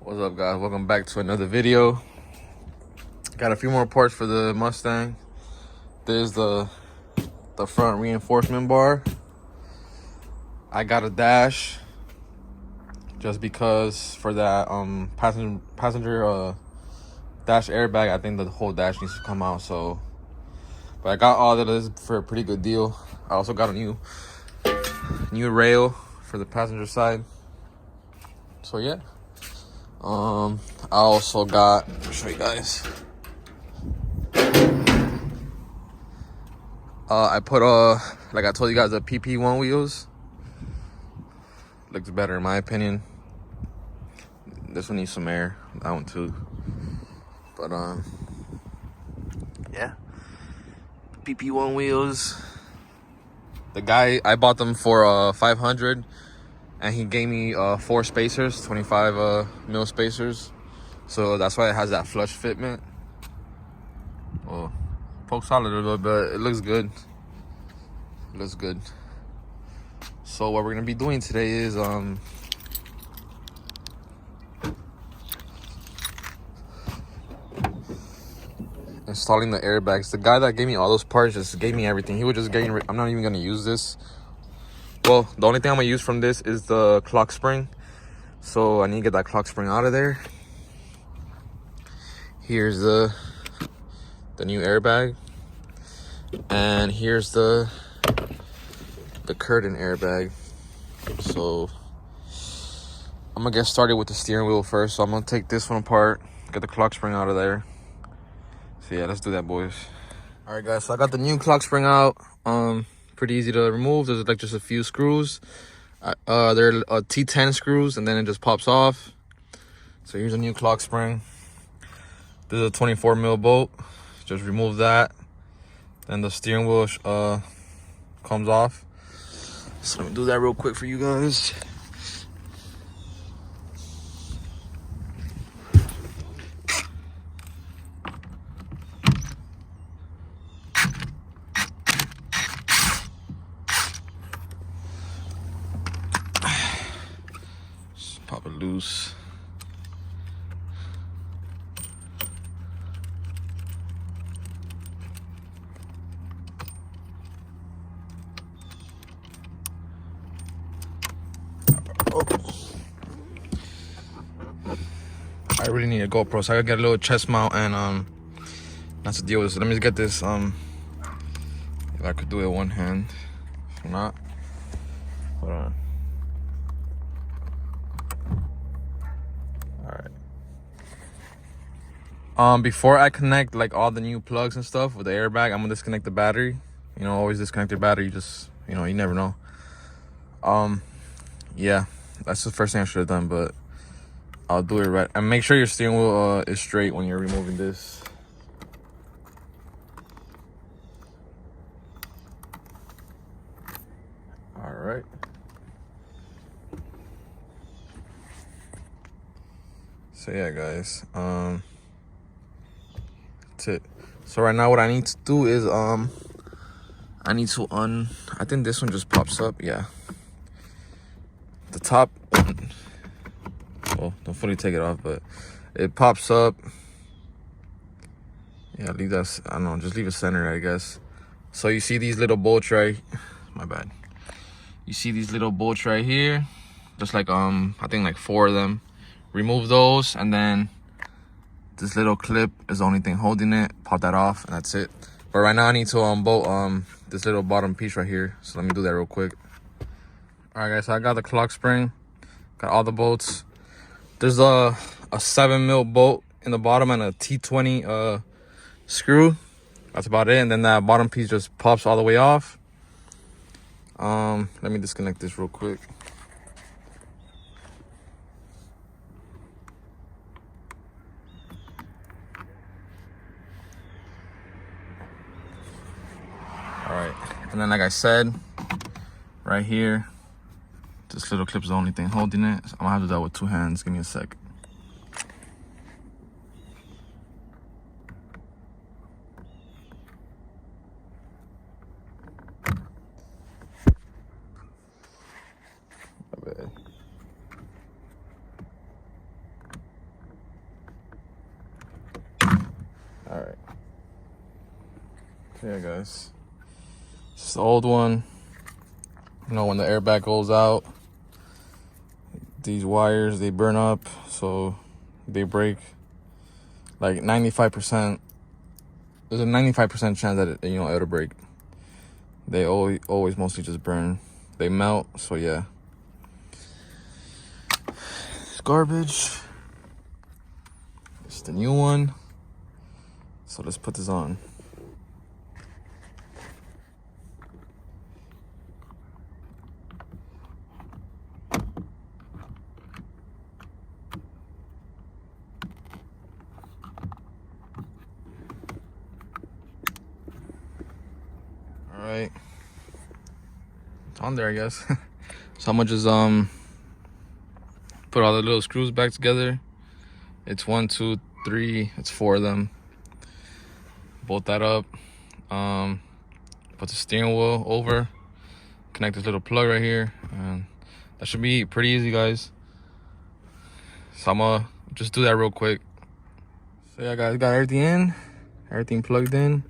What's up, guys? Welcome back to another video. Got a few more parts for the Mustang. There's the front reinforcement bar. I got a dash just because for that passenger dash airbag, I think the whole dash needs to come out. So, but I got all of this for a pretty good deal. I also got a new rail for the passenger side. So yeah. I also got, I'll show you guys. I put like I told you guys, the PP1 wheels. Looks better in my opinion. This one needs some air. That one too. But yeah. PP1 wheels. The guy, I bought them for 500, and he gave me 4 spacers, 25 mil spacers. So that's why it has that flush fitment. Well, pokes out a little bit, but it looks good. It looks good. So what we're gonna be doing today is installing the airbags. The guy that gave me all those parts just gave me everything. He was just getting I'm not even gonna use this. Well, the only thing I'm gonna use from this is the clock spring. So I need to get that clock spring out of there. Here's the new airbag, and here's the curtain airbag. So I'm gonna get started with the steering wheel first. So I'm gonna take this one apart, get the clock spring out of there. So yeah, let's do that, boys. All right, guys, so I got the new clock spring out. Pretty easy to remove. There's like just a few screws. They're T10 screws, and then it just pops off. So here's a new clock spring. This is a 24 mil bolt. Just remove that. Then the steering wheel comes off. So let me do that real quick for you guys. Just pop it loose. Oh. I really need a GoPro, so I gotta get a little chest mount and that's the deal with this. Let me just get this if I could do it with one hand. If not, hold on. Alright. Before I connect like all the new plugs and stuff with the airbag, I'm gonna disconnect the battery. You know, always disconnect your battery, just, you know, you never know. Yeah, that's the first thing I should have done, but I'll do it right. And make sure your steering wheel is straight when you're removing this. All right. So yeah, guys, that's it. So right now what I need to do is I need to I think this one just pops up. Yeah, the top one, well, don't fully take it off, but it pops up. Yeah, leave that, I don't know, just leave it centered, I guess. So you see these little bolts right, my bad. You see these little bolts right here, just like I think like 4 of them. Remove those, and then this little clip is the only thing holding it. Pop that off, and that's it. But right now I need to bolt this little bottom piece right here. So let me do that real quick. All right, guys, so I got the clock spring, got all the bolts. There's a 7 mil bolt in the bottom and a T20 screw. That's about it. And then that bottom piece just pops all the way off. Let me disconnect this real quick. All right, and then like I said, right here, this little clip's the only thing holding it. So I'm gonna have to do that with 2 hands. Give me a sec. My bad. All right. Okay, guys. It's the old one. You know, when the airbag goes out, these wires, they burn up, so they break. Like 95%. There's a 95% chance that it'll break. They always mostly just burn. They melt, so yeah. It's garbage. It's the new one. So let's put this on. All right. It's on there, I guess. So I'm gonna just put all the little screws back together. It's 1, 2, 3. It's 4 of them. Bolt that up. Put the steering wheel over. Connect this little plug right here, and that should be pretty easy, guys. So I'm gonna just do that real quick. So yeah, guys, got everything plugged in.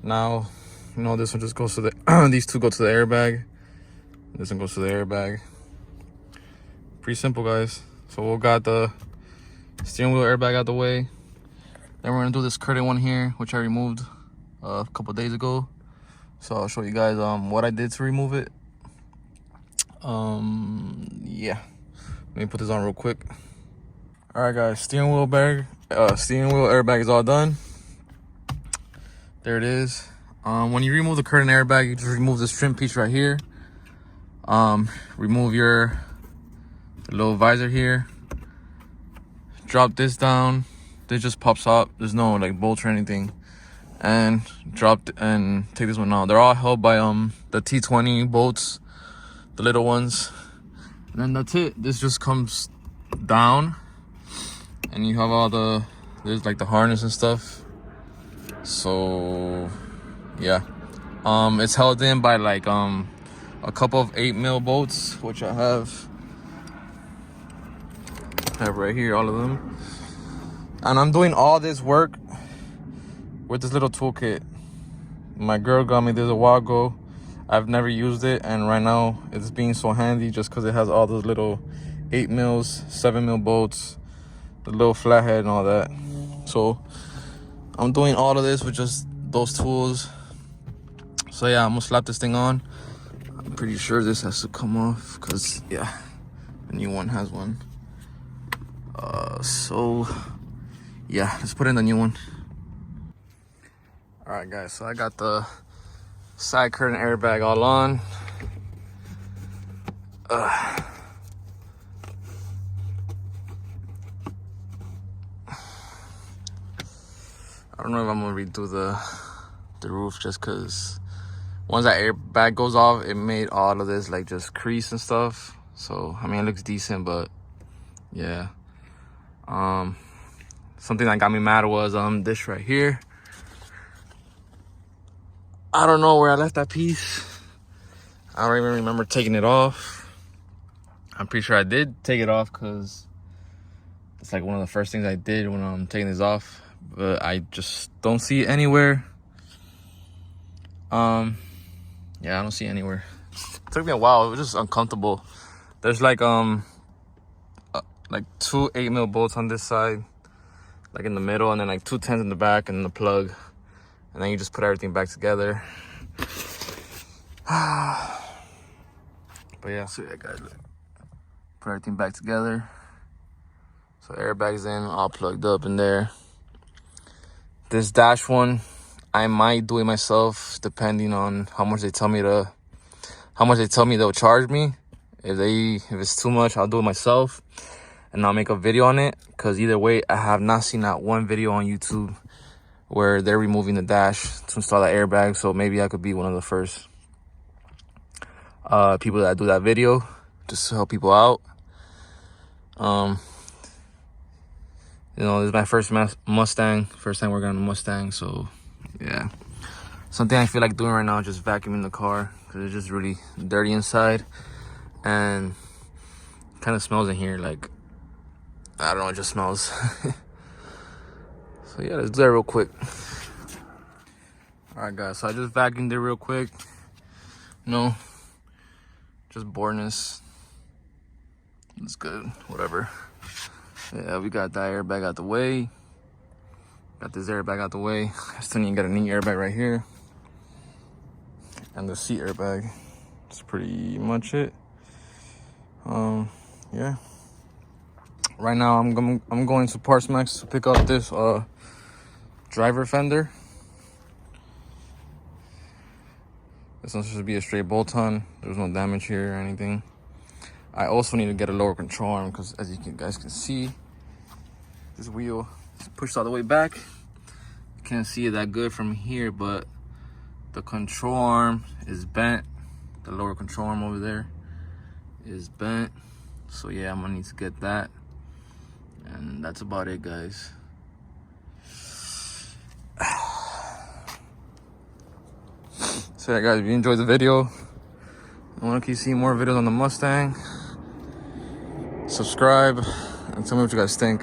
Now, this one just goes to the these two go to the airbag. This one goes to the airbag. Pretty simple, guys. So we got the steering wheel airbag out the way. Then we're gonna do this curtain one here, which I removed a couple days ago. So I'll show you guys what I did to remove it. Yeah. Let me put this on real quick. All right, guys. Steering wheel airbag is all done. There it is. When you remove the curtain airbag, you just remove this trim piece right here. Remove your little visor here. Drop this down. This just pops up. There's no like bolts or anything. And take this one out. They're all held by the T20 bolts, the little ones. And then that's it. This just comes down, and you have there's like the harness and stuff. So yeah, it's held in by like a couple of 8mm bolts, which I have right here, all of them. And I'm doing all this work with this little toolkit. My girl got me this a while ago. I've never used it, and right now it's being so handy just because it has all those little 8mm, 7mm bolts, the little flathead and all that. So I'm doing all of this with just those tools. So yeah, I'm gonna slap this thing on. I'm pretty sure this has to come off because yeah, the new one has one. So yeah, let's put in the new one. All right, guys, so I got the side curtain airbag all on. I don't know if I'm gonna redo the roof just because once that airbag goes off, it made all of this like just crease and stuff. So I mean, it looks decent, but yeah. Something that got me mad was this right here. I don't know where I left that piece. I don't even remember taking it off. I'm pretty sure I did take it off because it's like one of the first things I did when I'm taking this off. But I just don't see it anywhere. Yeah, I don't see it anywhere. It took me a while. It was just uncomfortable. There's like 2 8mm bolts on this side, like in the middle, and then like 2 10s in the back, and the plug. And then you just put everything back together. But yeah, so yeah, guys, look. Put everything back together. So airbags in, all plugged up in there. This dash one, I might do it myself, depending on how much they tell me they'll charge me. If it's too much, I'll do it myself, and I'll make a video on it. Cause either way, I have not seen that one video on YouTube where they're removing the dash to install that airbag. So maybe I could be one of the first people that do that video, just to help people out. This is my first Mustang, first time working on a Mustang. So yeah, something I feel like doing right now is just vacuuming the car, because it's just really dirty inside, and kind of smells in here like, I don't know, it just smells. So yeah, let's do that real quick. All right, guys. So I just vacuumed it real quick. No, just boredness. It's good. Whatever. Yeah, we got that airbag out the way. Got this airbag out the way. I still need to get a knee airbag right here. And the seat airbag. That's pretty much it. Yeah. Right now I'm going to Parts Max to pick up this driver fender. This one should be a straight bolt on. There's no damage here or anything. I also need to get a lower control arm because, as you guys can see, this wheel is pushed all the way back. You can't see it that good from here, but the control arm is bent. The lower control arm over there is bent. So yeah, I'm gonna need to get that. And that's about it, guys. So yeah, guys, if you enjoyed the video, I want to keep seeing more videos on the Mustang. Subscribe and tell me what you guys think.